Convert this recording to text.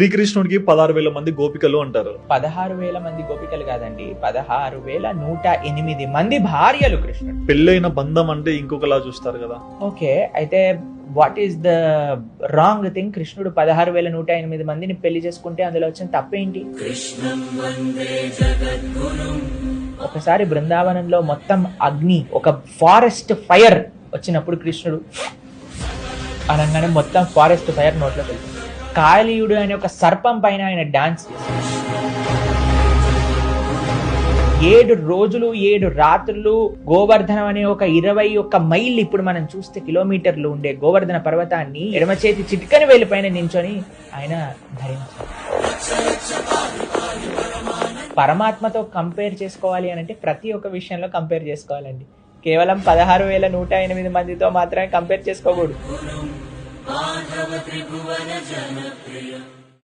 శ్రీకృష్ణుడికి 16,000 మంది గోపికలు అంటారు. 16,000 మంది గోపికలు కాదండి, 16,108 మంది భార్యలు కృష్ణుడు. పెళ్ళైన బంధం అంటే ఇంకొకలా చూస్తారు కదా. ఓకే, అయితే what is the wrong thing? కృష్ణుడు 16,108 మందిని పెళ్లి చేసుకుంటే అందులో వచ్చిన తప్పేంటి? ఒకసారి బృందావనంలో మొత్తం అగ్ని, ఒక ఫారెస్ట్ ఫైర్ వచ్చినప్పుడు కృష్ణుడు అనగానే మొత్తం ఫారెస్ట్ ఫైర్ నోట్లో వెళ్తుంది. కాళీయుడు అనే ఒక సర్పం పైన ఆయన డాన్స్ చేశాడు. 7 రోజులు 7 రాత్రులు గోవర్ధనం అనే ఒక 21 మైళ్ళు, ఇప్పుడు మనం చూస్తే కిలోమీటర్లు ఉండే గోవర్ధన పర్వతాన్ని ఎడమ చేతి చిటికని వేలు పైన నించొని ఆయన ధరించారు. పరమాత్మతో కంపేర్ చేసుకోవాలి అని అంటే ప్రతి ఒక్క విషయంలో కంపేర్ చేసుకోవాలండి. కేవలం 16,108 మందితో మాత్రమే కంపేర్ చేసుకోకూడదు.